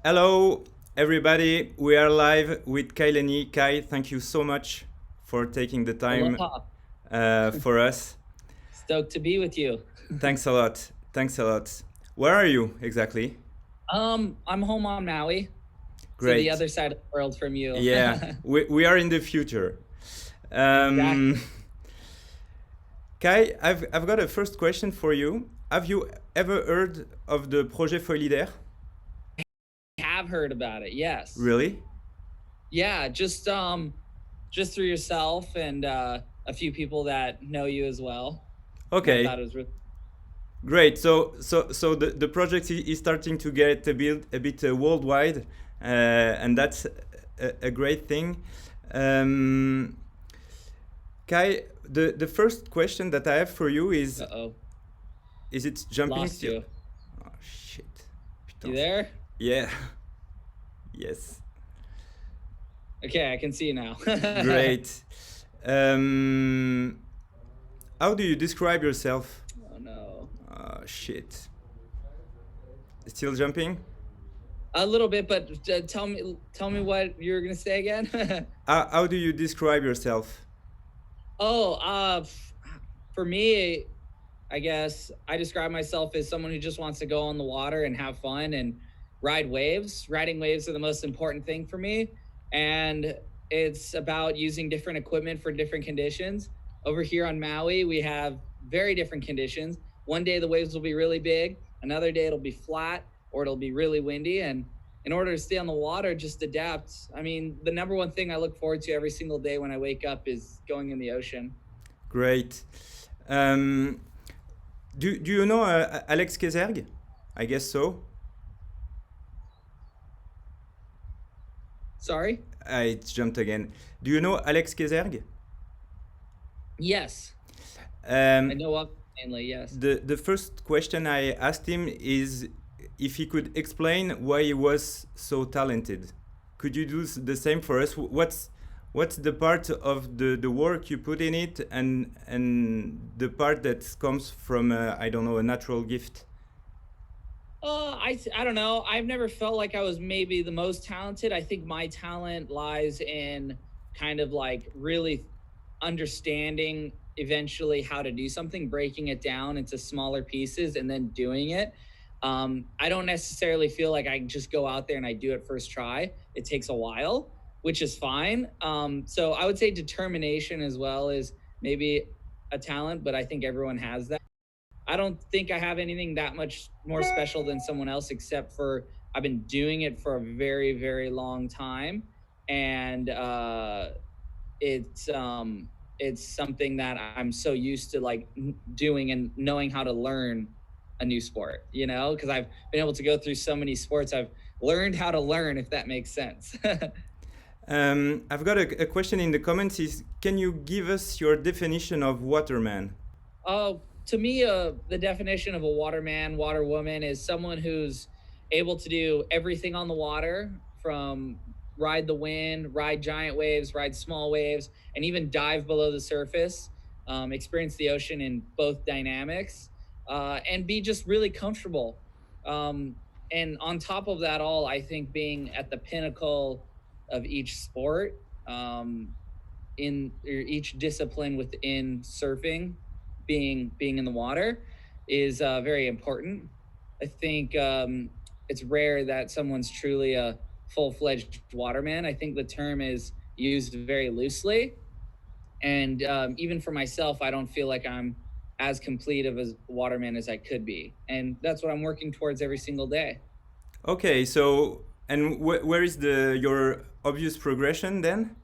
Hello, everybody. We are live with Kai Lenny. Kai, thank you so much for taking the time for us. Stoked to be with you. Thanks a lot. Thanks a lot. Where are you exactly? I'm home on Maui. Great. So the other side of the world from you. Yeah, we are in the future. Exactly. Kai, I've got a first question for you. Have you ever heard of the Projet foilidaire? Have heard about it, yes. Really? Yeah, just through yourself and a few people that know you as well. Okay. I thought it was really great. So the project is starting to get a bit worldwide, and that's a great thing. Kai, the first question that I have for you is, is it jumping? Lost you. Oh shit. Putain. You there? Yeah. Yes. Okay, I can see you now. Great. How do you describe yourself? Oh no. Oh shit. Still jumping? A little bit, but tell me what you were gonna say again. How do you describe yourself? Oh, for me, I guess I describe myself as someone who just wants to go on the water and have fun and ride waves. Riding waves are the most important thing for me. And it's about using different equipment for different conditions. Over here on Maui, we have very different conditions. One day the waves will be really big. Another day it'll be flat or it'll be really windy. And in order to stay on the water, just adapt. I mean, the number one thing I look forward to every single day when I wake up is going in the ocean. Great. Do you know Alex Kezerg? I guess so. Sorry? I jumped again. Do you know Alex Kezerg? Yes. I know of mainly, yes. The first question I asked him is if he could explain why he was so talented. Could you do the same for us? What's the part of the work you put in it and the part that comes from I don't know, a natural gift? I don't know. I've never felt like I was maybe the most talented. I think my talent lies in kind of like really understanding eventually how to do something, breaking it down into smaller pieces and then doing it. I don't necessarily feel like I can just go out there and I do it first try. It takes a while, which is fine. So I would say determination as well is maybe a talent, but I think everyone has that. I don't think I have anything that much more special than someone else, except for I've been doing it for a very, very long time. And it's something that I'm so used to like doing and knowing how to learn a new sport, you know, because I've been able to go through so many sports. I've learned how to learn, if that makes sense. I've got a question in the comments is, can you give us your definition of waterman? To me, the definition of a waterman, waterwoman is someone who's able to do everything on the water, from ride the wind, ride giant waves, ride small waves, and even dive below the surface, experience the ocean in both dynamics, and be just really comfortable. And on top of that all, I think being at the pinnacle of each sport, in each discipline within surfing, being in the water is very important. I think it's rare that someone's truly a full-fledged waterman. I think the term is used very loosely. And even for myself, I don't feel like I'm as complete of a waterman as I could be. And that's what I'm working towards every single day. Okay, so, and where is your obvious progression then?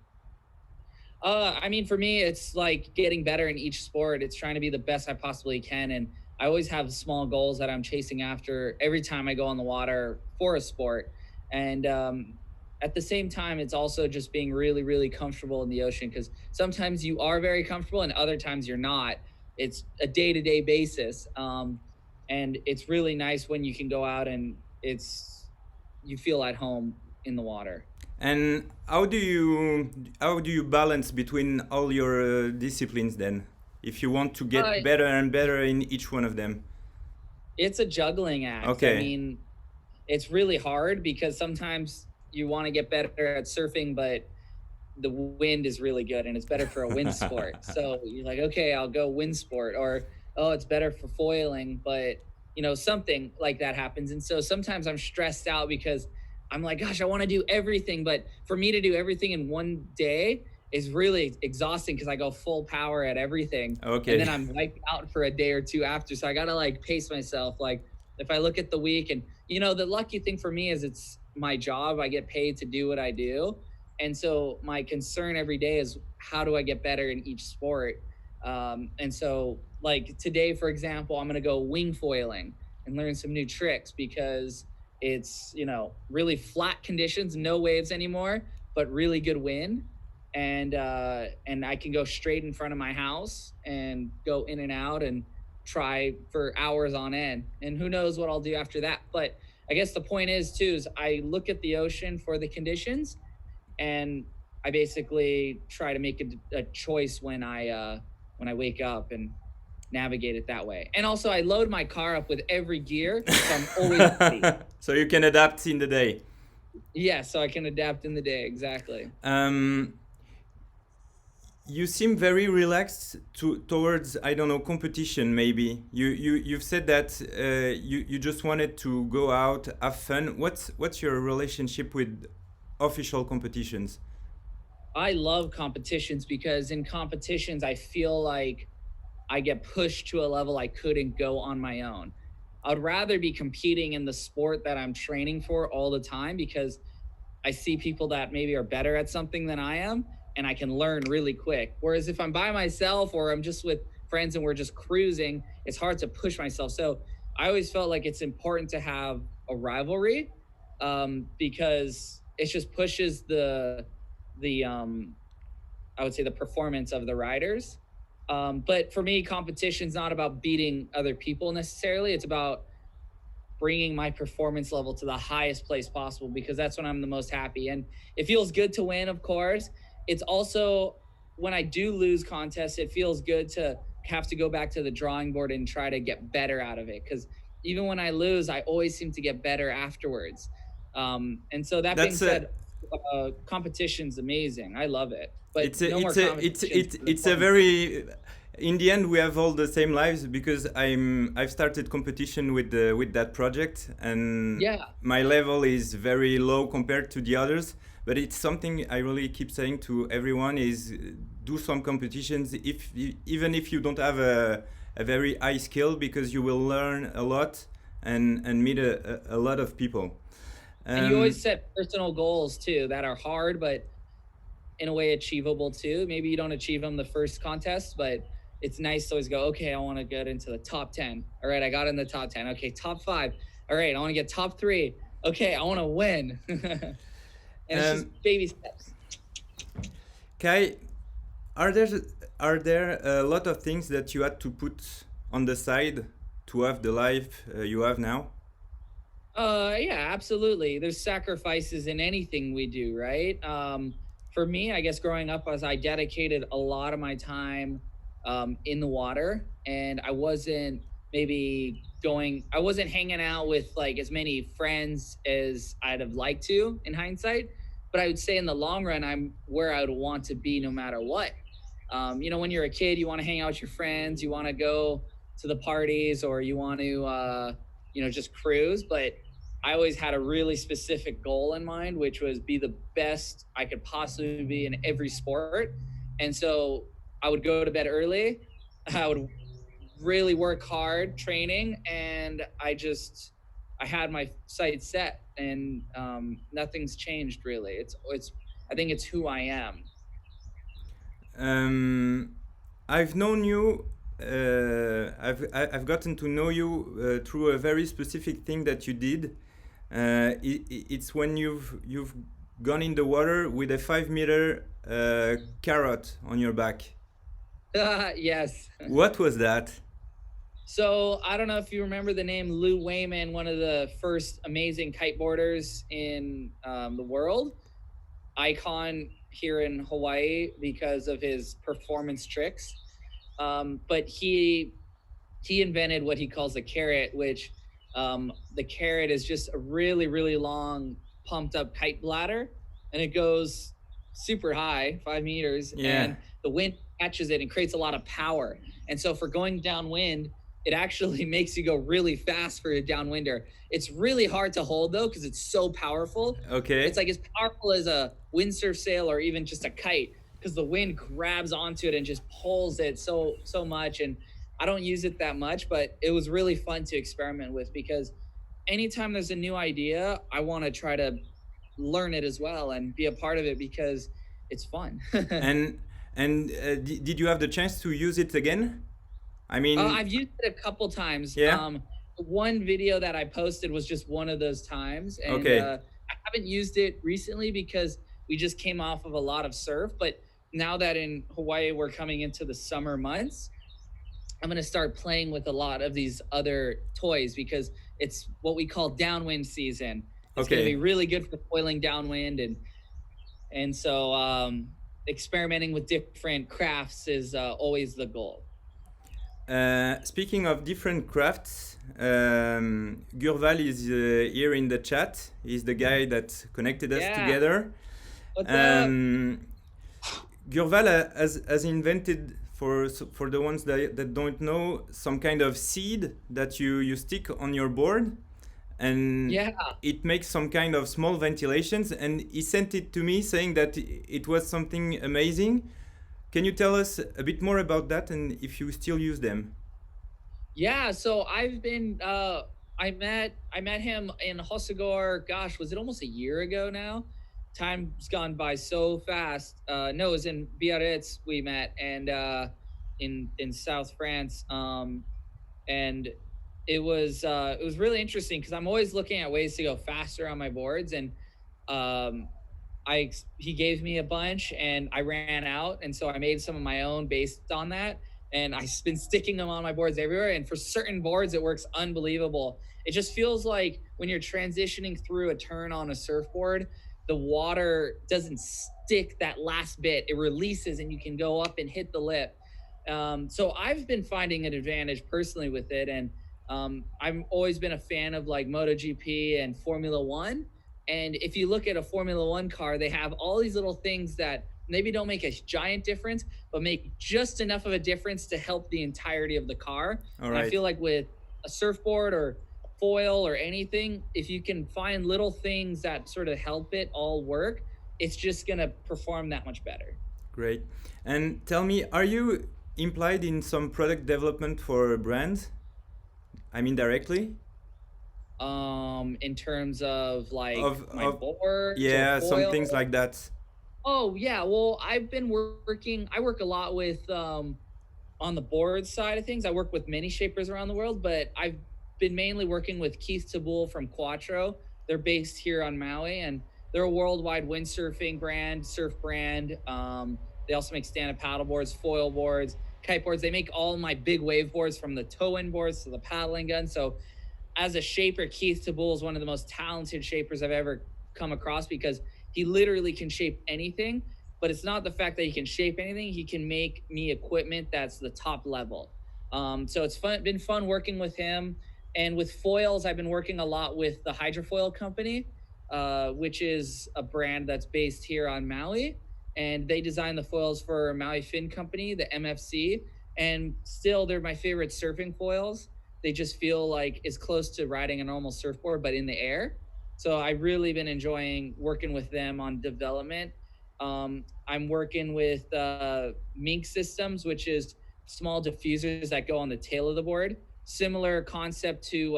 I mean, for me, it's like getting better in each sport. It's trying to be the best I possibly can. And I always have small goals that I'm chasing after every time I go on the water for a sport. And at the same time, it's also just being really, really comfortable in the ocean, because sometimes you are very comfortable and other times you're not. It's a day-to-day basis. And it's really nice when you can go out and you feel at home in the water. And how do you balance between all your disciplines then, if you want to get better and better in each one of them? It's a juggling act. Okay. I mean, it's really hard because sometimes you want to get better at surfing, but the wind is really good and it's better for a wind sport. So you're like, okay, I'll go wind sport, or, oh, it's better for foiling, but you know, something like that happens. And so sometimes I'm stressed out because I'm like, gosh, I want to do everything. But for me to do everything in one day is really exhausting because I go full power at everything. Okay. And then I'm wiped out for a day or two after. So I got to like pace myself. Like if I look at the week, and you know, the lucky thing for me is it's my job. I get paid to do what I do. And so my concern every day is how do I get better in each sport? And so like today, for example, I'm going to go wing foiling and learn some new tricks because it's, you know, really flat conditions, no waves anymore, but really good wind. And I can go straight in front of my house and go in and out and try for hours on end. And who knows what I'll do after that. But I guess the point is too, is I look at the ocean for the conditions, and I basically try to make a choice when I wake up and navigate it that way. And also I load my car up with every gear, so I'm always ready. So you can adapt in the day. Yeah, so I can adapt in the day, exactly. You seem very relaxed towards, I don't know, competition. Maybe you've said that you just wanted to go out, have fun. What's your relationship with official competitions? I love competitions because in competitions I feel like I get pushed to a level I couldn't go on my own. I'd rather be competing in the sport that I'm training for all the time because I see people that maybe are better at something than I am, and I can learn really quick. Whereas if I'm by myself or I'm just with friends and we're just cruising, it's hard to push myself. So I always felt like it's important to have a rivalry because it just pushes the I would say the performance of the riders. But for me, competition's not about beating other people necessarily. It's about bringing my performance level to the highest place possible because that's when I'm the most happy. And it feels good to win, of course. It's also when I do lose contests, it feels good to have to go back to the drawing board and try to get better out of it. Because even when I lose, I always seem to get better afterwards. And so that being said, competition's amazing. I love it. But it's a very, in the end we have all the same lives because I've started competition with that project, and yeah, my level is very low compared to the others, but it's something I really keep saying to everyone is do some competitions even if you don't have a very high skill, because you will learn a lot and meet a lot of people. And you always set personal goals too that are hard, but in a way achievable too. Maybe you don't achieve them the first contest, but it's nice to always go, okay, I want to get into the top 10. All right, I got in the top 10. Okay, top 5. All right, I want to get top 3. Okay, I want to win. And it's just baby steps. Kai, are there a lot of things that you had to put on the side to have the life you have now? Yeah, absolutely. There's sacrifices in anything we do, right? For me, I guess growing up, as I dedicated a lot of my time in the water, and I wasn't hanging out with like as many friends as I'd have liked to in hindsight. But I would say in the long run, I'm where I would want to be no matter what. You know, when you're a kid, you want to hang out with your friends, you want to go to the parties, or you want to, just cruise. But I always had a really specific goal in mind, which was be the best I could possibly be in every sport. And so I would go to bed early. I would really work hard training, and I had my sights set, and nothing's changed really. I think it's who I am. I've known you. I've gotten to know you through a very specific thing that you did. It's when you've gone in the water with a 5-meter carrot on your back. Yes. What was that? So I don't know if you remember the name Lou Wayman, one of the first amazing kiteboarders in the world. Icon here in Hawaii because of his performance tricks. But he invented what he calls a carrot, which The carrot is just a really, really long, pumped up kite bladder, and it goes super high, 5 meters, Yeah. and the wind catches it and creates a lot of power. And so for going downwind, it actually makes you go really fast for a downwinder. It's really hard to hold though because it's so powerful. It's Okay. like as powerful as a windsurf sail or even just a kite because the wind grabs onto it and just pulls it so much. And I don't use it that much, but it was really fun to experiment with because anytime there's a new idea, I want to try to learn it as well and be a part of it because it's fun. And did you have the chance to use it again? I mean, I've used it a couple times. yeah. One video that I posted was just one of those times, and Okay. I haven't used it recently because we just came off of a lot of surf. But now that in Hawaii we're coming into the summer months, I'm gonna start playing with a lot of these other toys because it's what we call downwind season. It's gonna be Okay. really good for foiling downwind, and so experimenting with different crafts is always the goal. Speaking of different crafts, Gurval is here in the chat. He's the guy that connected us Yeah. together. What's up? Gurval has invented, for the ones that don't know, some kind of seed that you stick on your board, and Yeah. it makes some kind of small ventilations, and he sent it to me saying that it was something amazing. Can you tell us a bit more about that and if you still use them? Yeah, so I've been I met him in Hosagor, gosh, was it almost a year ago now? Time's gone by so fast. No, it was in Biarritz we met and in South France. And it was really interesting because I'm always looking at ways to go faster on my boards and um he gave me a bunch and I ran out, and so I made some of my own based on that. And I've been sticking them on my boards everywhere. And for certain boards, it works unbelievable. It just feels like when you're transitioning through a turn on a surfboard, the water doesn't stick that last bit. It releases, and you can go up and hit the lip. So I've been finding an advantage personally with it, and I've always been a fan of like MotoGP and Formula One. And if you look at a Formula One car, they have all these little things that maybe don't make a giant difference, but make just enough of a difference to help the entirety of the car. All And right. I feel like with a surfboard or foil or anything, if you can find little things that sort of help it all work, it's just going to perform that much better. Great. And tell me, are you implied in some product development for brands? I mean, directly? In terms of like Of, my of boards or yeah, some foil. things like that. Oh yeah, well I've been working. I work a lot with on the board side of things. I work with many shapers around the world, but I've been mainly working with Keith Tabul from Quattro. They're based here on Maui, and they're a worldwide windsurfing brand, surf brand. They also make stand-up paddle boards, foil boards, kite boards. They make all my big wave boards from the tow-in boards to the paddling gun. So as a shaper, Keith Tabul is one of the most talented shapers I've ever come across because he literally can shape anything. But it's not the fact that he can shape anything. He can make me equipment that's the top level. So it's been fun working with him. And with foils, I've been working a lot with the Hydrofoil Company, which is a brand that's based here on Maui. And they design the foils for Maui Fin Company, the MFC. And still, they're my favorite surfing foils. They just feel like it's close to riding a normal surfboard, but in the air. So I've really been enjoying working with them on development. I'm working with Mink Systems, which is small diffusers that go on the tail of the board. Similar concept to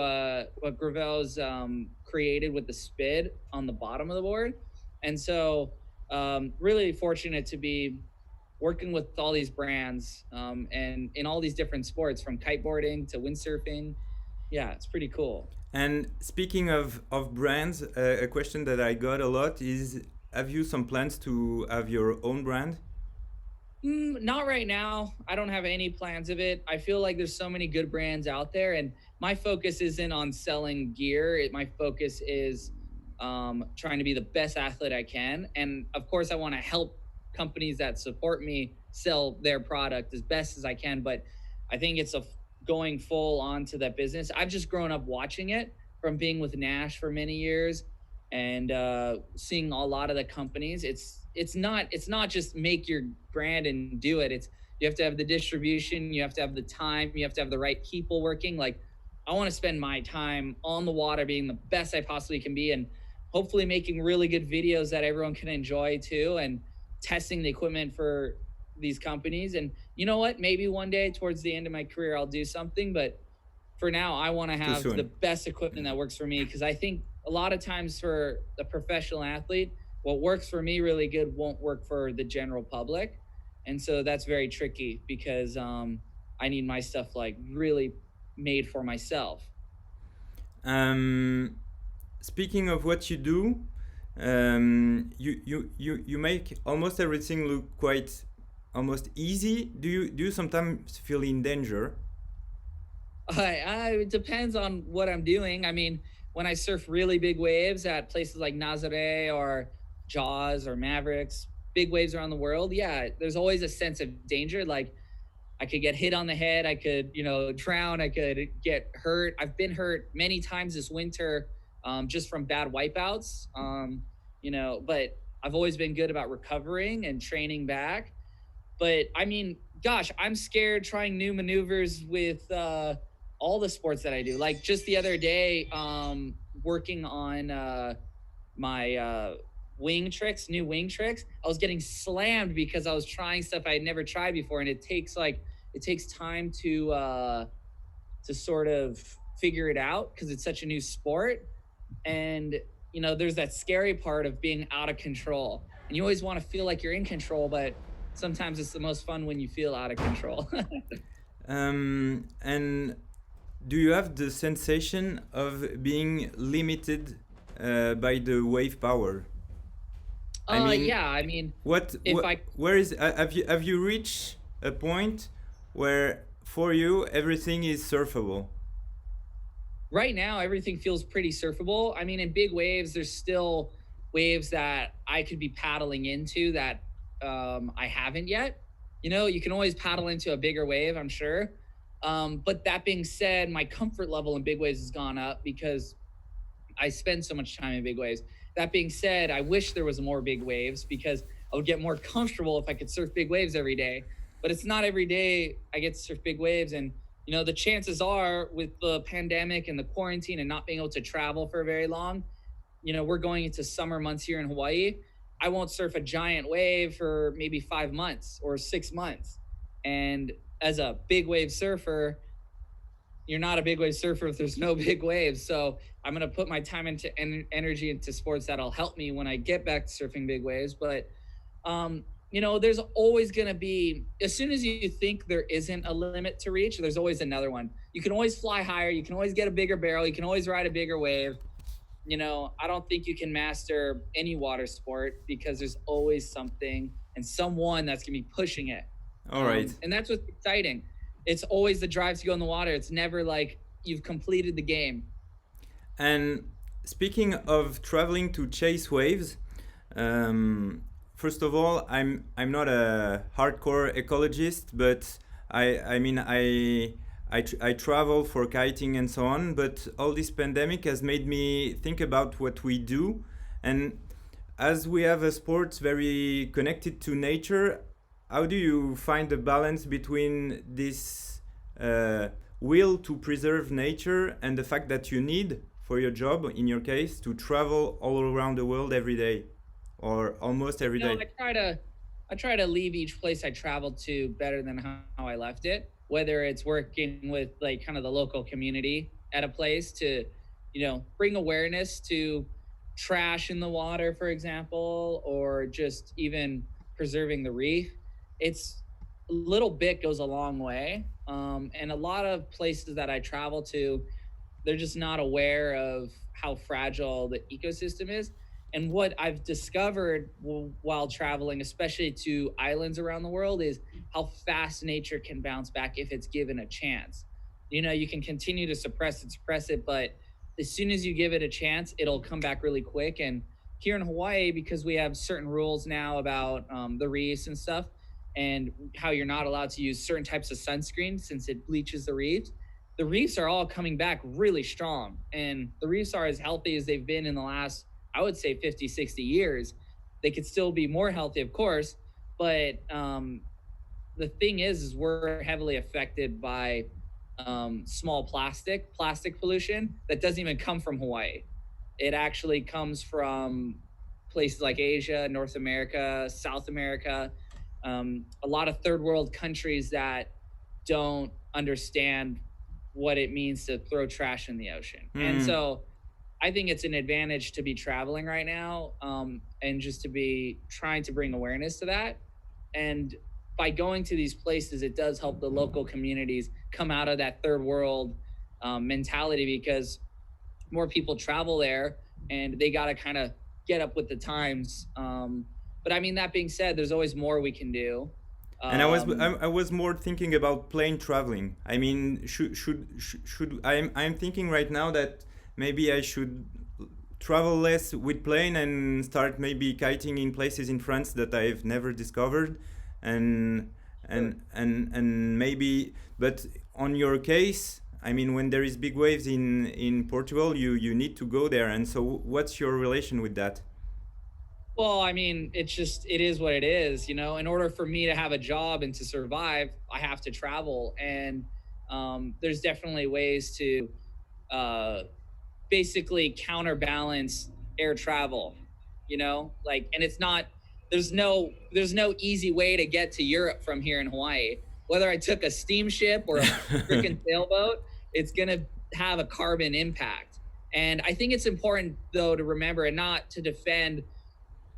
what Gravel's created with the spid on the bottom of the board. And so really fortunate to be working with all these brands and in all these different sports from kiteboarding to windsurfing. Yeah, it's pretty cool. And speaking of brands, a question that I got a lot is, have you some plans to have your own brand? Not right now. I don't have any plans of it. I feel like there's so many good brands out there, and my focus isn't on selling gear. My focus is trying to be the best athlete I can. And of course, I want to help companies that support me sell their product as best as I can. But I think it's going full onto that business. I've just grown up watching it from being with Nash for many years and seeing a lot of the companies. It's not just make your brand and do it. It's you have to have the distribution, you have to have the time, you have to have the right people working. Like I want to spend my time on the water being the best I possibly can be and hopefully making really good videos that everyone can enjoy too and testing the equipment for these companies. And you know what? Maybe one day towards the end of my career, I'll do something. But for now, I want to Too have the soon. best equipment that works for me because I think a lot of times for a professional athlete, what works for me really good won't work for the general public. And so that's very tricky because I need my stuff like really made for myself. Um, Speaking of what you do, you make almost everything look quite almost easy. Do you sometimes feel in danger? It depends on what I'm doing. I mean, when I surf really big waves at places like Nazare or Jaws or Mavericks, big waves around the world, yeah, there's always a sense of danger. Like I could get hit on the head, I could, drown, I could get hurt. I've been hurt many times this winter just from bad wipeouts. But I've always been good about recovering and training back. But I mean, gosh, I'm scared trying new maneuvers with all the sports that I do. Like just the other day, working on my new wing tricks, I was getting slammed because I was trying stuff I had never tried before, and it takes time to sort of figure it out because it's such a new sport. And there's that scary part of being out of control, and you always want to feel like you're in control, but sometimes it's the most fun when you feel out of control. And do you have the sensation of being limited by the wave power? I mean, Yeah, I mean, what, if what I where is have you reached a point where for you everything is surfable? right now everything feels pretty surfable. I mean, in big waves, there's still waves that I could be paddling into that I haven't yet. You can always paddle into a bigger wave, I'm sure. But that being said, my comfort level in big waves has gone up because I spend so much time in big waves. That being said, I wish there was more big waves because I would get more comfortable if I could surf big waves every day. But it's not every day I get to surf big waves. And, the chances are with the pandemic and the quarantine and not being able to travel for very long, we're going into summer months here in Hawaii. I won't surf a giant wave for maybe 5 months or 6 months. And as a big wave surfer, you're not a big wave surfer if there's no big waves. So I'm going to put my time into energy into sports that'll help me when I get back to surfing big waves. But, there's always going to be, as soon as you think there isn't a limit to reach, there's always another one. You can always fly higher. You can always get a bigger barrel. You can always ride a bigger wave. I don't think you can master any water sport because there's always something and someone that's going to be pushing it. All right. And that's what's exciting. It's always the drive to go in the water. It's never like you've completed the game. And speaking of traveling to chase waves, first of all, I'm not a hardcore ecologist, but I mean I travel for kiting and so on. But all this pandemic has made me think about what we do, and as we have a sport very connected to nature, how do you find the balance between this will to preserve nature and the fact that you need for your job, in your case, to travel all around the world every day or almost every day? I try to leave each place I travel to better than how I left it, whether it's working with like kind of the local community at a place to, bring awareness to trash in the water, for example, or just even preserving the reef. It's a little bit goes a long way. And a lot of places that I travel to, they're just not aware of how fragile the ecosystem is. And what I've discovered while traveling, especially to islands around the world, is how fast nature can bounce back if it's given a chance. You can continue to suppress it, but as soon as you give it a chance, it'll come back really quick. And here in Hawaii, because we have certain rules now about the reefs and stuff, and how you're not allowed to use certain types of sunscreen since it bleaches the reefs, the reefs are all coming back really strong, and the reefs are as healthy as they've been in the last, I would say, 50, 60 years. They could still be more healthy, of course, but the thing is we're heavily affected by small plastic pollution that doesn't even come from Hawaii. It actually comes from places like Asia, North America, South America, a lot of third world countries that don't understand what it means to throw trash in the ocean. And so I think it's an advantage to be traveling right now, and just to be trying to bring awareness to that. And by going to these places, it does help the local communities come out of that third world mentality, because more people travel there and they got to kind of get up with the times. But I mean, that being said, there's always more we can do. And I was more thinking about plane traveling. I mean, should I'm thinking right now that maybe I should travel less with plane and start maybe kiting in places in France that I've never discovered, and maybe. But on your case, I mean, when there is big waves in Portugal, you need to go there. And so, what's your relation with that? Well, I mean, it is what it is, you know. In order for me to have a job and to survive, I have to travel, and there's definitely ways to basically counterbalance air travel, you know, like, and it's not, there's no easy way to get to Europe from here in Hawaii. Whether I took a steamship or a freaking sailboat, it's going to have a carbon impact. And I think it's important, though, to remember, and not to defend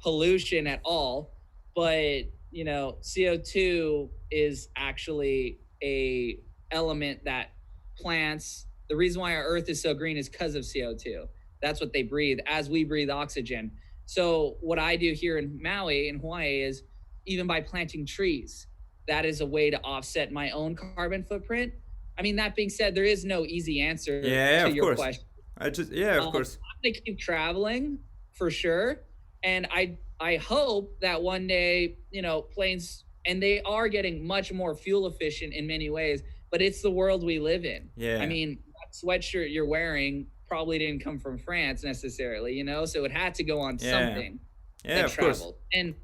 pollution at all, but, you know, CO2 is actually a element that plants, the reason why our earth is so green is because of CO2. That's what they breathe as we breathe oxygen. So what I do here in Maui, in Hawaii, is even by planting trees, that is a way to offset my own carbon footprint. I mean, that being said, there is no easy answer to your question. Of course. I'm gonna keep traveling for sure. And I hope that one day, you know, planes, and they are getting much more fuel efficient in many ways, but it's the world we live in. Yeah. I mean, that sweatshirt you're wearing probably didn't come from France necessarily, you know, so it had to go on something that traveled. And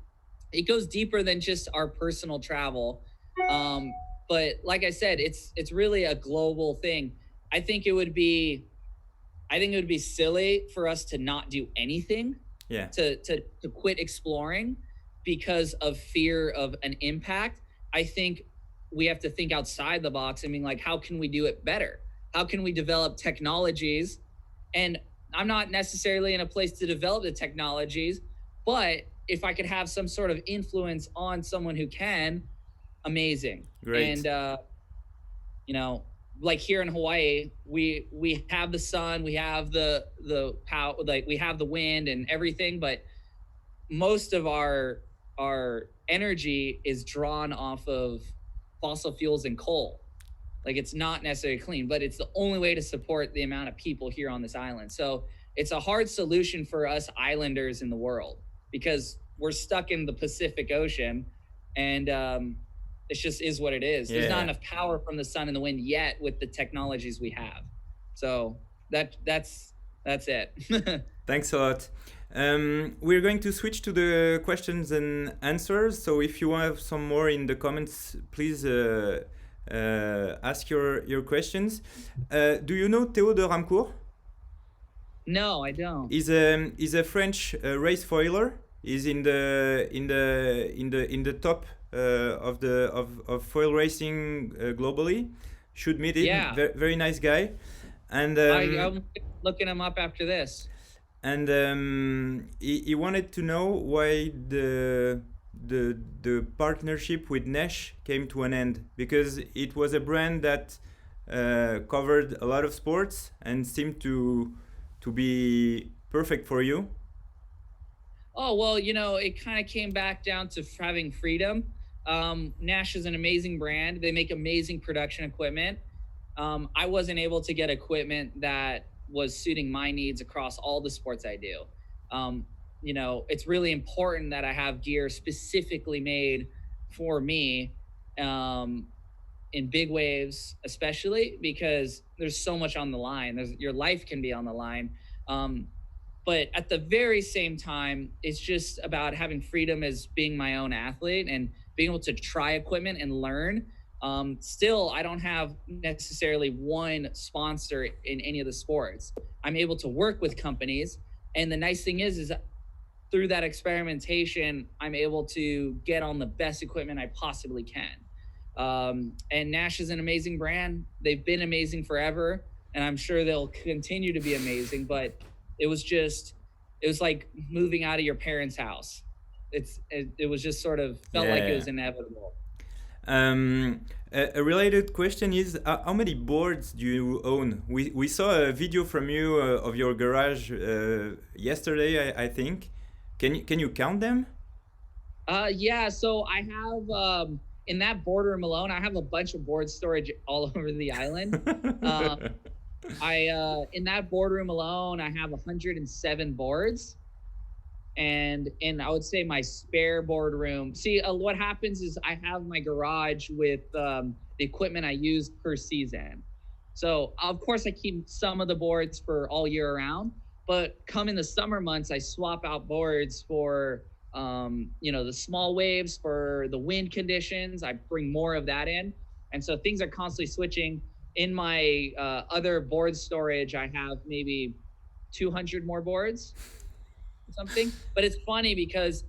it goes deeper than just our personal travel. But like I said, it's really a global thing. I think it would be silly for us to not do anything. Yeah. To quit exploring because of fear of an impact. I think we have to think outside the box. I mean, like, how can we do it better? How can we develop technologies? And I'm not necessarily in a place to develop the technologies, but if I could have some sort of influence on someone who can, amazing. Great. And you know, like here in Hawaii, we have the sun, we have the power, like we have the wind and everything, but most of our energy is drawn off of fossil fuels and coal. Like, it's not necessarily clean, but it's the only way to support the amount of people here on this island. So it's a hard solution for us islanders in the world, because we're stuck in the Pacific Ocean, and it just is what it is. Yeah. There's not enough power from the sun and the wind yet with the technologies we have. So that's it. Thanks a lot. We're going to switch to the questions and answers. So if you have some more in the comments, please ask your questions. Do you know Théo de Ramcourt? No, I don't. He's a French race foiler. He's in the top of foil racing globally. Should meet him. Yeah. Very nice guy. And I'm looking him up after this. And he wanted to know why the partnership with Nesh came to an end, because it was a brand that covered a lot of sports and seemed to be perfect for you. Oh, well, you know, it kind of came back down to having freedom. Nash is an amazing brand. They make amazing production equipment. I wasn't able to get equipment that was suiting my needs across all the sports I do. You know, it's really important that I have gear specifically made for me. in big waves, especially because there's so much on the line. Your life can be on the line. But at the very same time, it's just about having freedom as being my own athlete and being able to try equipment and learn. Still, I don't have necessarily one sponsor in any of the sports. I'm able to work with companies. And the nice thing is through that experimentation, I'm able to get on the best equipment I possibly can. And Nash is an amazing brand. They've been amazing forever, and I'm sure they'll continue to be amazing. But it was like moving out of your parents' house. It was just sort of felt like it was inevitable. A related question is how many boards do you own? We saw a video from you of your garage yesterday, I think. Can you count them? Yeah, so I have in that boardroom alone, I have a bunch of board storage all over the island. In that boardroom alone, I have 107 boards. And I would say my spare boardroom. See, what happens is I have my garage with the equipment I use per season. So of course I keep some of the boards for all year round, but come in the summer months, I swap out boards for the small waves, for the wind conditions. I bring more of that in. And so things are constantly switching. In my other board storage, I have maybe 200 more boards or something. But it's funny because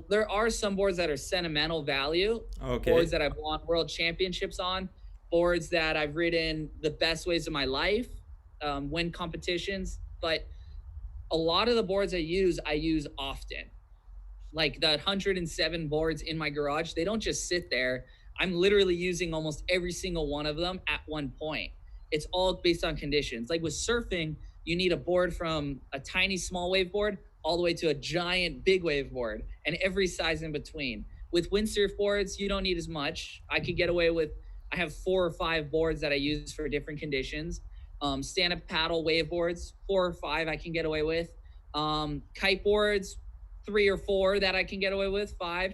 there are some boards that are sentimental value. Okay. Boards that I've won world championships on, boards that I've ridden the best ways of my life, win competitions. But a lot of the boards I use often. Like the 107 boards in my garage, they don't just sit there. I'm literally using almost every single one of them at one point. It's all based on conditions. Like with surfing, you need a board from a tiny small wave board all the way to a giant big wave board and every size in between. With windsurf boards, you don't need as much. I have 4 or 5 boards that I use for different conditions. Stand-up paddle wave boards, 4 or 5 I can get away with. Kite boards, 3 or 4 that I can get away with, 5.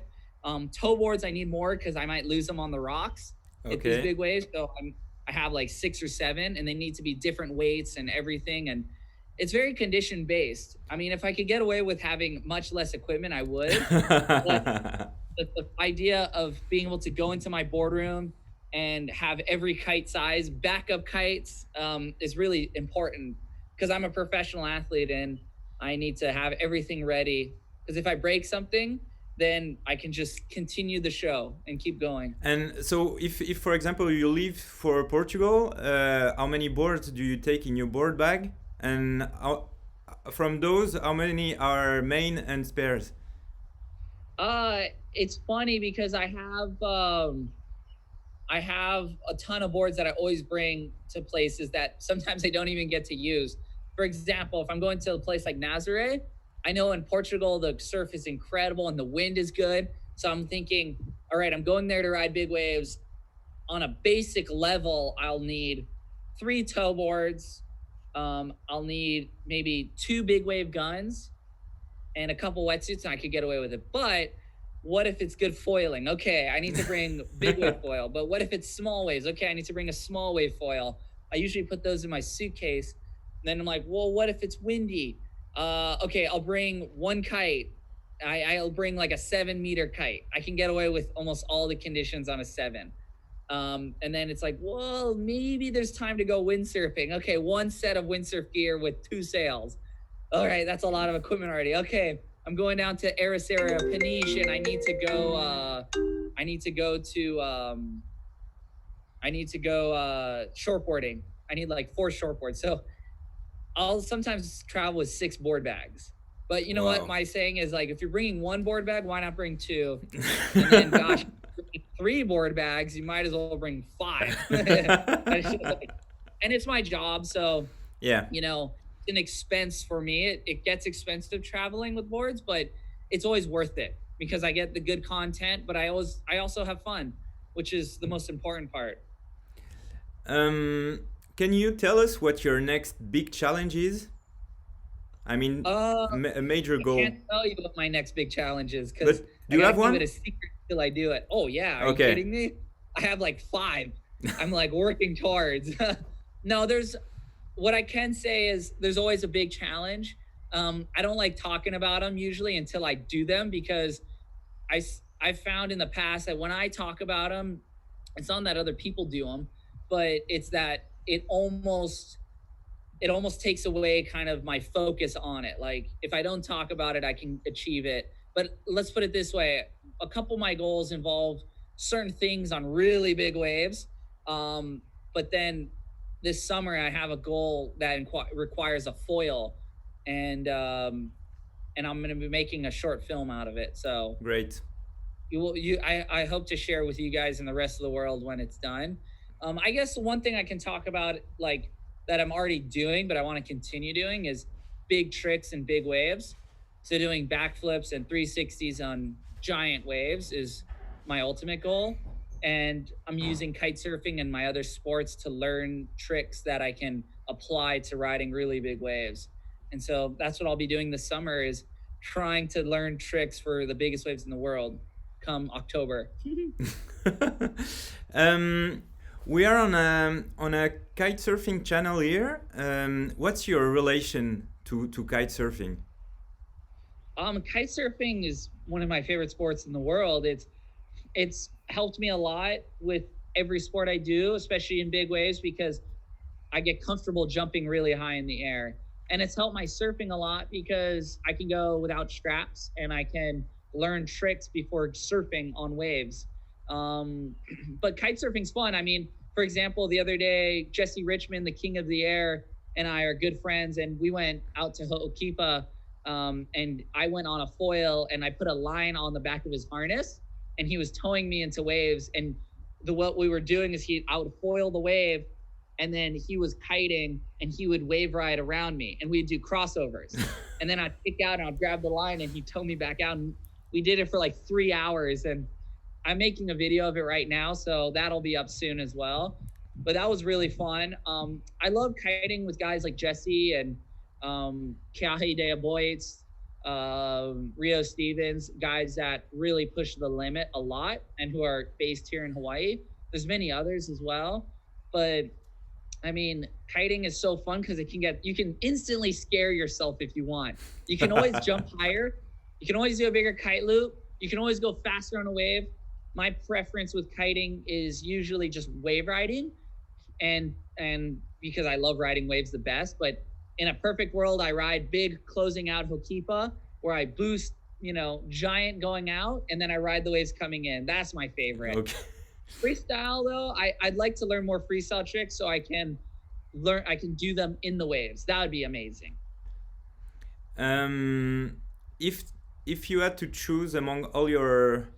Tow boards, I need more because I might lose them on the rocks at these big waves. So I have like 6 or 7, and they need to be different weights and everything. And it's very condition based. I mean, if I could get away with having much less equipment, I would. But the idea of being able to go into my boardroom and have every kite size, backup kites, is really important because I'm a professional athlete and I need to have everything ready. Because if I break something, then I can just continue the show and keep going. And so if for example, you leave for Portugal, how many boards do you take in your board bag? And from those, how many are main and spares? It's funny because I have a ton of boards that I always bring to places that sometimes I don't even get to use. For example, if I'm going to a place like Nazaré, I know in Portugal, the surf is incredible and the wind is good. So I'm thinking, all right, I'm going there to ride big waves. On a basic level, I'll need 3 tow boards. I'll need maybe 2 big wave guns and a couple wetsuits, and I could get away with it. But what if it's good foiling? Okay, I need to bring big wave foil. But what if it's small waves? Okay, I need to bring a small wave foil. I usually put those in my suitcase. Then I'm like, well, what if it's windy? Okay, I'll bring 1 kite. I'll bring like a 7-meter kite. I can get away with almost all the conditions on a 7. And then it's like, well, maybe there's time to go windsurfing. Okay, 1 set of windsurf gear with 2 sails. All right, that's a lot of equipment already. Okay, I'm going down to Ericeira, Peniche, and I need to go shortboarding. I need like 4 shortboards. So I'll sometimes travel with 6 board bags. But you know what my saying is, like, if you're bringing 1 board bag, why not bring 2? And then, gosh, 3 board bags, you might as well bring 5. And it's my job, so yeah, it's an expense for me. It gets expensive traveling with boards, but it's always worth it because I get the good content, but I also have fun, which is the most important part. Can you tell us what your next big challenge is? I mean, a major goal. I can't tell you what my next big challenge is because do you have one? Keep it a secret till I do it. Oh yeah, are okay. you kidding me? I have like 5 I'm like working towards. No, what I can say is there's always a big challenge. I don't like talking about them usually until I do them, because I found in the past that when I talk about them, it's not that other people do them, but it's that it almost takes away kind of my focus on it. Like if I don't talk about it, I can achieve it. But let's put it this way. A couple of my goals involve certain things on really big waves. But then this summer I have a goal that requires a foil, and I'm going to be making a short film out of it. So great. I hope to share with you guys and the rest of the world when it's done. I guess one thing I can talk about, like that I'm already doing, but I want to continue doing, is big tricks and big waves. So doing backflips and 360s on giant waves is my ultimate goal. And I'm using kite surfing and my other sports to learn tricks that I can apply to riding really big waves. And so that's what I'll be doing this summer, is trying to learn tricks for the biggest waves in the world come October. We are on a kite surfing channel here. What's your relation to kite surfing? Kite surfing is one of my favorite sports in the world. It's helped me a lot with every sport I do, especially in big waves, because I get comfortable jumping really high in the air. And it's helped my surfing a lot because I can go without straps and I can learn tricks before surfing on waves. But kite surfing's fun. I mean, for example, the other day, Jesse Richmond, the king of the air, and I are good friends, and we went out to Ho'okipa, and I went on a foil and I put a line on the back of his harness, and he was towing me into waves. And what we were doing is I would foil the wave, and then he was kiting and he would wave ride around me, and we'd do crossovers. And then I'd kick out and I'd grab the line and he'd tow me back out. And we did it for like 3 hours, and I'm making a video of it right now, so that'll be up soon as well. But that was really fun. I love kiting with guys like Jesse and Kahi de boites, Rio Stevens, guys that really push the limit a lot and who are based here in Hawaii. There's many others as well, but I mean, kiting is so fun because you can instantly scare yourself if you want. You can always jump higher. You can always do a bigger kite loop. You can always go faster on a wave. My preference with kiting is usually just wave riding, and because I love riding waves the best. But in a perfect world, I ride big closing out Ho'okipa, where I boost, giant going out, and then I ride the waves coming in. That's my favorite. Okay. Freestyle though, I'd like to learn more freestyle tricks so I can do them in the waves. That would be amazing. If you had to choose among all your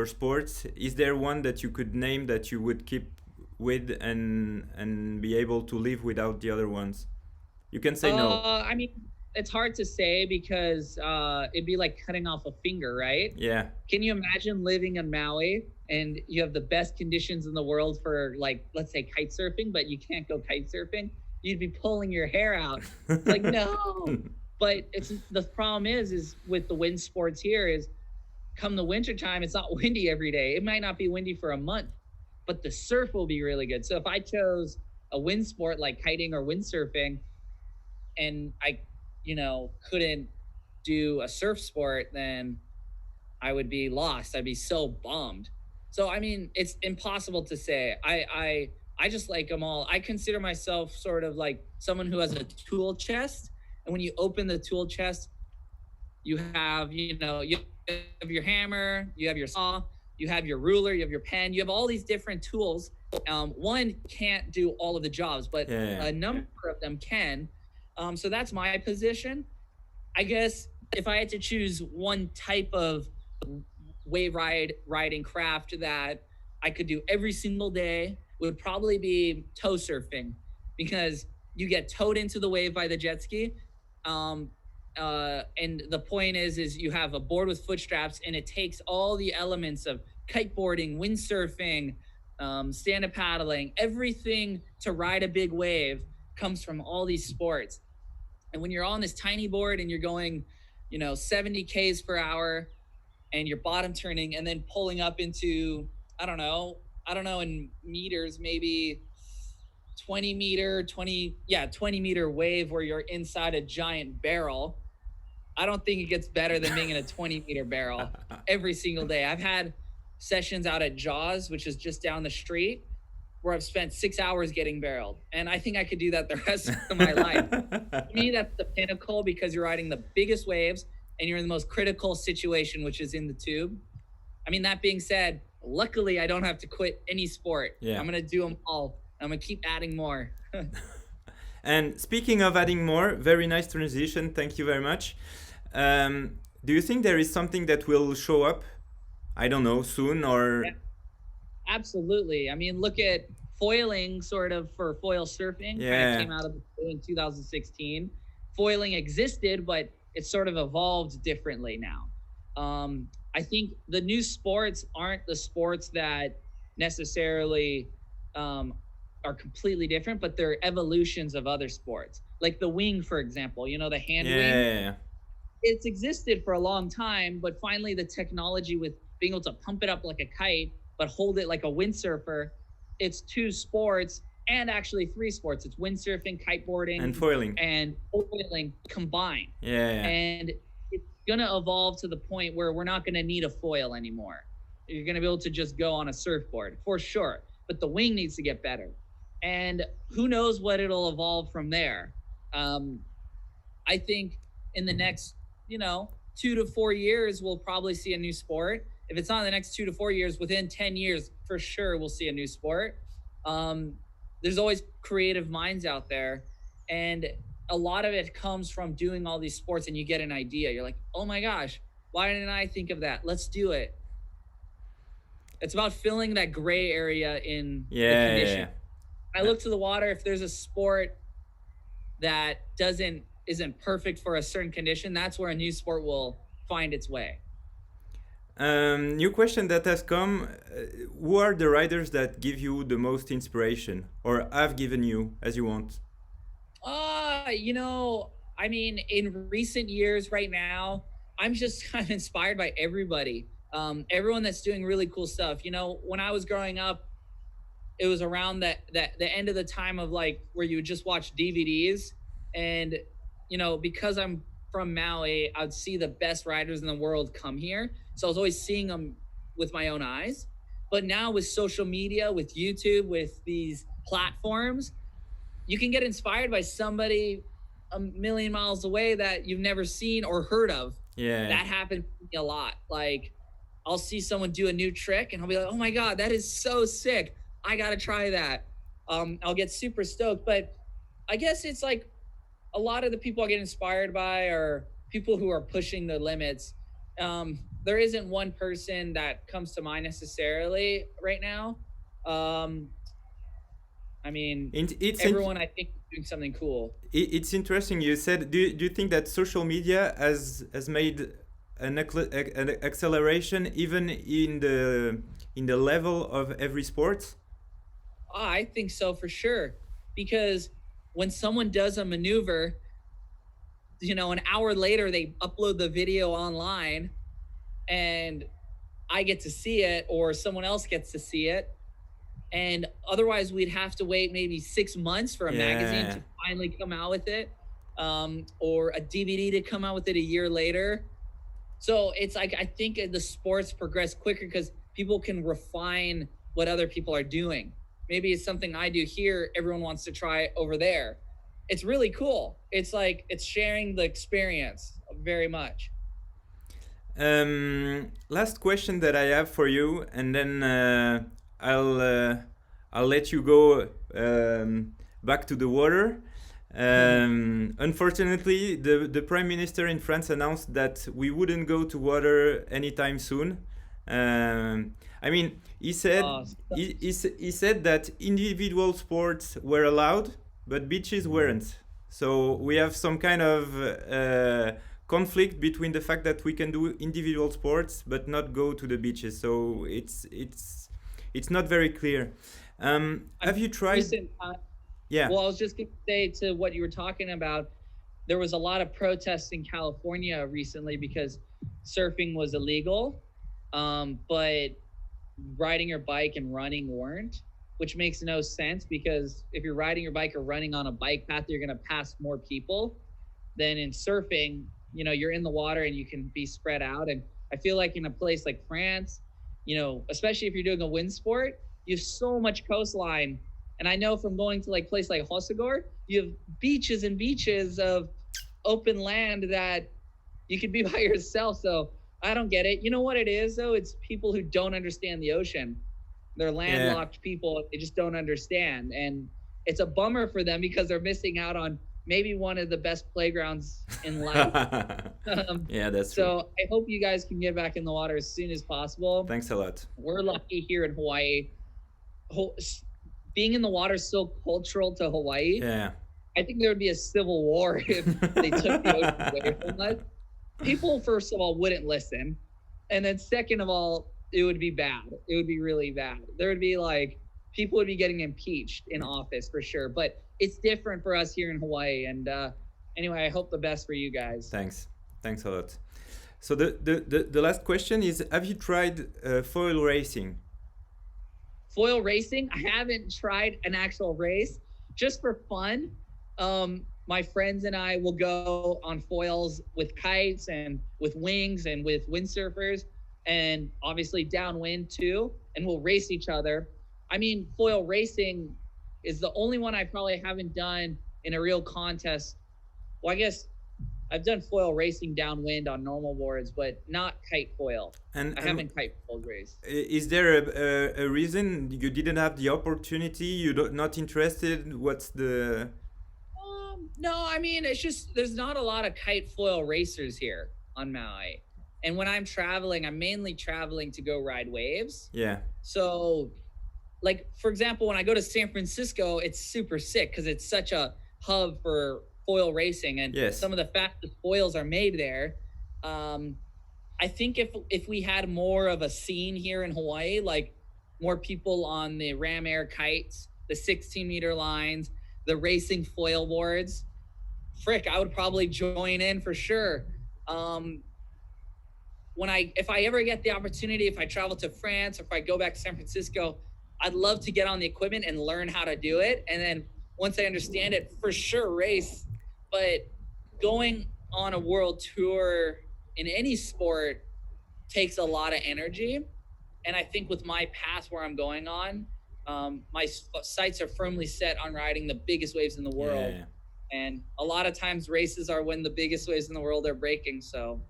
sports, is there one that you could name that you would keep with and be able to live without the other ones? You can say no. I mean, it's hard to say because it'd be like cutting off a finger, right? Yeah. Can you imagine living in Maui and you have the best conditions in the world for, like, let's say kite surfing, but you can't go kite surfing? You'd be pulling your hair out. Like, no. But the problem is with the wind sports here is, come the winter time, it's not windy every day. It might not be windy for a month, but the surf will be really good. So if I chose a wind sport like kiting or windsurfing, and I, couldn't do a surf sport, then I would be lost. I'd be so bummed. So, I mean, it's impossible to say. I just like them all. I consider myself sort of like someone who has a tool chest. And when you open the tool chest, you have, you have your hammer, you have your saw, you have your ruler, you have your pen, you have all these different tools. One can't do all of the jobs, but a number of them can. So that's my position. I guess if I had to choose one type of wave riding craft that I could do every single day, would probably be tow surfing, because you get towed into the wave by the jet ski. And the point is you have a board with foot straps, and it takes all the elements of kiteboarding, windsurfing, stand-up paddling, everything to ride a big wave comes from all these sports. And when you're on this tiny board and you're going, 70 Ks per hour, and you're bottom turning and then pulling up into I don't know in meters, maybe 20 meter wave where you're inside a giant barrel. I don't think it gets better than being in a 20-meter barrel every single day. I've had sessions out at Jaws, which is just down the street, where I've spent 6 hours getting barreled. And I think I could do that the rest of my life. To me, that's the pinnacle, because you're riding the biggest waves and you're in the most critical situation, which is in the tube. I mean, that being said, luckily I don't have to quit any sport. Yeah. I'm going to do them all. I'm going to keep adding more. And speaking of adding more, very nice transition. Thank you very much. Do you think there is something that will show up? I don't know, soon or... Yeah, absolutely. I mean, look at foiling sort of for foil surfing. Yeah. Kind of came out of the in 2016. Foiling existed, but it's sort of evolved differently now. I think the new sports aren't the sports that necessarily are completely different, but they're evolutions of other sports. Like the wing, for example, you know, the hand wing. Yeah. It's existed for a long time, but finally the technology with being able to pump it up like a kite, but hold it like a windsurfer, it's 2 sports and actually 3 sports. It's windsurfing, kiteboarding, And foiling. and foiling combined. Yeah. And it's going to evolve to the point where we're not going to need a foil anymore. You're going to be able to just go on a surfboard for sure, but the wing needs to get better. And who knows what it'll evolve from there. I think in the next, 2 to 4 years, we'll probably see a new sport. If it's not in the next 2 to 4 years, within 10 years, for sure, we'll see a new sport. There's always creative minds out there. And a lot of it comes from doing all these sports and you get an idea. You're like, oh my gosh, why didn't I think of that? Let's do it. It's about filling that gray area in the condition. Yeah. I look to the water. If there's a sport that isn't perfect for a certain condition, that's where a new sport will find its way. New question that has come. Who are the riders that give you the most inspiration, or have given you, as you want? I mean, in recent years right now, I'm just kind of inspired by everybody. Everyone that's doing really cool stuff. When I was growing up, it was around the end of the time of like where you would just watch DVDs, and because I'm from Maui, I'd see the best riders in the world come here. So I was always seeing them with my own eyes. But now with social media, with YouTube, with these platforms, you can get inspired by somebody a million miles away that you've never seen or heard of. Yeah. That happens to me a lot. Like, I'll see someone do a new trick and I'll be like, oh my God, that is so sick. I got to try that. I'll get super stoked. But I guess it's like a lot of the people I get inspired by are people who are pushing the limits. There isn't one person that comes to mind necessarily right now. I mean, everyone I think is doing something cool. It's interesting. You said, do you think that social media has made an acceleration even in the level of every sport? I think so for sure, because when someone does a maneuver, an hour later they upload the video online and I get to see it, or someone else gets to see it. And otherwise we'd have to wait maybe 6 months for a magazine to finally come out with it, or a DVD to come out with it a year later. So it's like, I think the sports progress quicker because people can refine what other people are doing. Maybe it's something I do here, everyone wants to try it over there. It's really cool. It's like, it's sharing the experience very much. Last question that I have for you, and then I'll let you go back to the water. Unfortunately, the Prime Minister in France announced that we wouldn't go to water anytime soon. I mean, he said he said that individual sports were allowed, but beaches weren't. So we have some kind of conflict between the fact that we can do individual sports but not go to the beaches. So it's not very clear. Have you tried? Yeah. Well, I was just going to say to what you were talking about, there was a lot of protests in California recently because surfing was illegal. But riding your bike and running weren't, which makes no sense because if you're riding your bike or running on a bike path, you're going to pass more people than in surfing. You know, you're in the water and you can be spread out. And I feel like in a place like France, you know, especially if you're doing a wind sport, you have so much coastline. And I know from going to like place like Hossegor, you have beaches and beaches of open land that you could be by yourself. So I don't get it. You know what it is though? It's people who don't understand the ocean. They're landlocked people. They just don't understand. And it's a bummer for them because they're missing out on maybe one of the best playgrounds in life. Yeah, that's so true. I hope you guys can get back in the water as soon as possible. Thanks a lot. We're lucky here in Hawaii. Being in the water is so cultural to Hawaii. Yeah. I think there would be a civil war if they took the ocean away from us. People, first of all, wouldn't listen. And then second of all, it would be bad. It would be really bad. There would be like, people would be getting impeached in office for sure. But it's different for us here in Hawaii. And anyway, I hope the best for you guys. Thanks a lot. So the last question is, have you tried foil racing? Foil racing? I haven't tried an actual race, just for fun. My friends and I will go on foils with kites and with wings and with windsurfers and obviously downwind too. And we'll race each other. I mean, foil racing is the only one I probably haven't done in a real contest. Well, I guess I've done foil racing downwind on normal boards, but not kite foil. I haven't kite foil raced. Is there a reason you didn't have the opportunity? You're not interested? What's the... No, I mean, it's just, there's not a lot of kite foil racers here on Maui. And when I'm traveling, I'm mainly traveling to go ride waves. Yeah. So, like, for example, when I go to San Francisco, it's super sick because it's such a hub for foil racing. And some of the fastest foils are made there. I think if we had more of a scene here in Hawaii, like more people on the Ram Air kites, the 16-meter lines, the racing foil boards, frick, I would probably join in for sure. If I ever get the opportunity, if I travel to France, or if I go back to San Francisco, I'd love to get on the equipment and learn how to do it. And then once I understand it, for sure race. But going on a world tour in any sport takes a lot of energy. And I think with my path where I'm going on, my sights are firmly set on riding the biggest waves in the world. Yeah. And a lot of times races are when the biggest waves in the world are breaking. So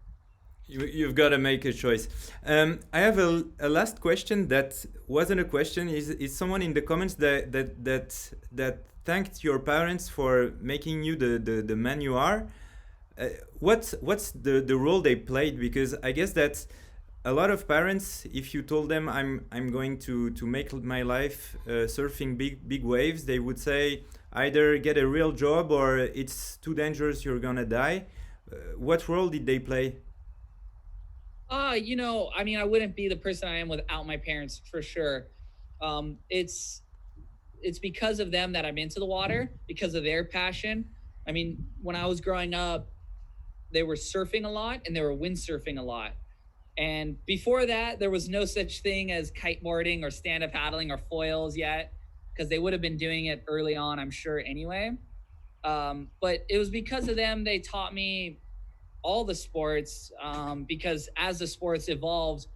you've got to make a choice. I have a last question that wasn't a question. Is someone in the comments that thanked your parents for making you the man you are? What's the role they played? Because I guess that a lot of parents, if you told them I'm going to make my life surfing big waves, they would say either get a real job or it's too dangerous, you're gonna die. What role did they play? You know, I mean, I wouldn't be the person I am without my parents for sure. It's because of them that I'm into the water, because of their passion. I mean, when I was growing up, they were surfing a lot and they were windsurfing a lot. And before that, there was no such thing as kiteboarding or stand-up paddling or foils yet, because they would have been doing it early on, I'm sure, anyway. But it was because of them they taught me all the sports, because as the sports evolved,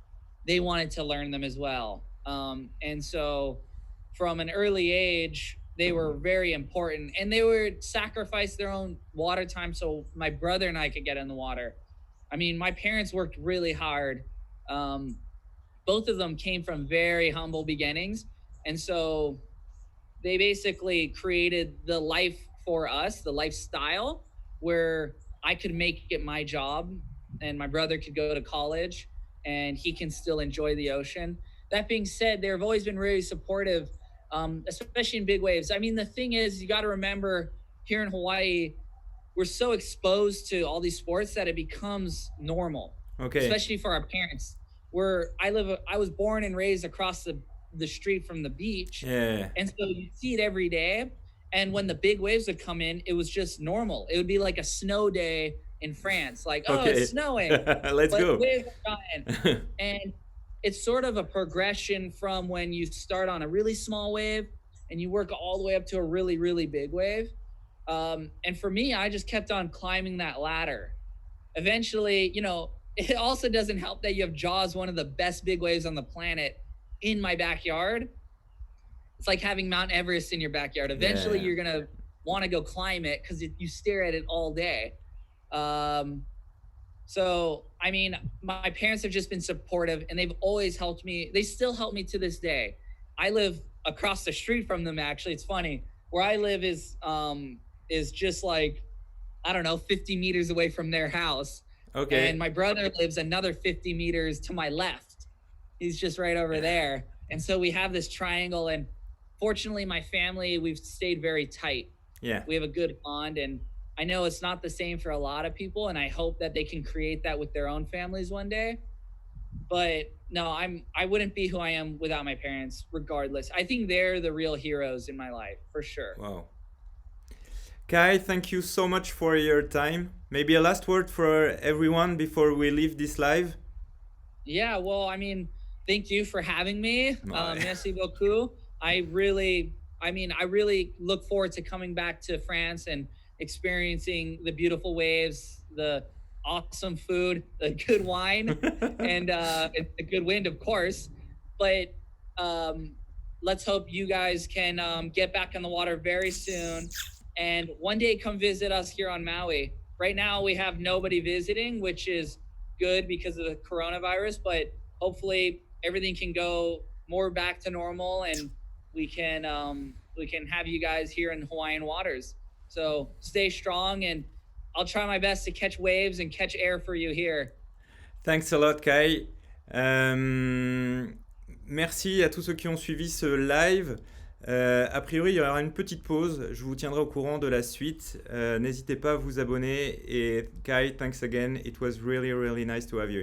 they wanted to learn them as well. And so from an early age, they were very important, and they would sacrifice their own water time so my brother and I could get in the water. I mean, my parents worked really hard. Both of them came from very humble beginnings. And so they basically created the life for us, the lifestyle where I could make it my job and my brother could go to college and he can still enjoy the ocean. That being said, they've always been really supportive, especially in big waves. I mean, the thing is, you got to remember here in Hawaii, we're so exposed to all these sports that it becomes normal, especially for our parents. I was born and raised across the street from the beach. Yeah. And so you see it every day. And when the big waves would come in, it was just normal. It would be like a snow day in France. Like, oh, it's snowing. Let's go. Waves are giant. And it's sort of a progression from when you start on a really small wave and you work all the way up to a really, really big wave. And for me, I just kept on climbing that ladder. Eventually, you know, it also doesn't help that you have Jaws, one of the best big waves on the planet, in my backyard. It's like having Mount Everest in your backyard. Eventually, you're going to want to go climb it because you stare at it all day. So, I mean, my parents have just been supportive and they've always helped me. They still help me to this day. I live across the street from them, actually. It's funny. Where I live is just like, I don't know, 50 meters away from their house. Okay. And my brother lives another 50 meters to my left. He's just right over there. And so we have this triangle. And fortunately, my family, we've stayed very tight. Yeah. We have a good bond. And I know it's not the same for a lot of people, and I hope that they can create that with their own families one day. But no, I wouldn't be who I am without my parents, regardless. I think they're the real heroes in my life, for sure. Wow. Kai, thank you so much for your time. Maybe a last word for everyone before we leave this live? Yeah, well, I mean, thank you for having me. Merci beaucoup. I really look forward to coming back to France and experiencing the beautiful waves, the awesome food, the good wine, and the good wind, of course. But let's hope you guys can get back on the water very soon and one day come visit us here on Maui. Right now we have nobody visiting, which is good because of the coronavirus, but hopefully everything can go more back to normal and we can have you guys here in Hawaiian waters. So stay strong, and I'll try my best to catch waves and catch air for you here. Thanks a lot, Kai. Merci à tous ceux qui ont suivi ce live. A priori, il y aura une petite pause. Je vous tiendrai au courant de la suite. N'hésitez pas à vous abonner. Et Kai, thanks again. It was really, really nice to have you here.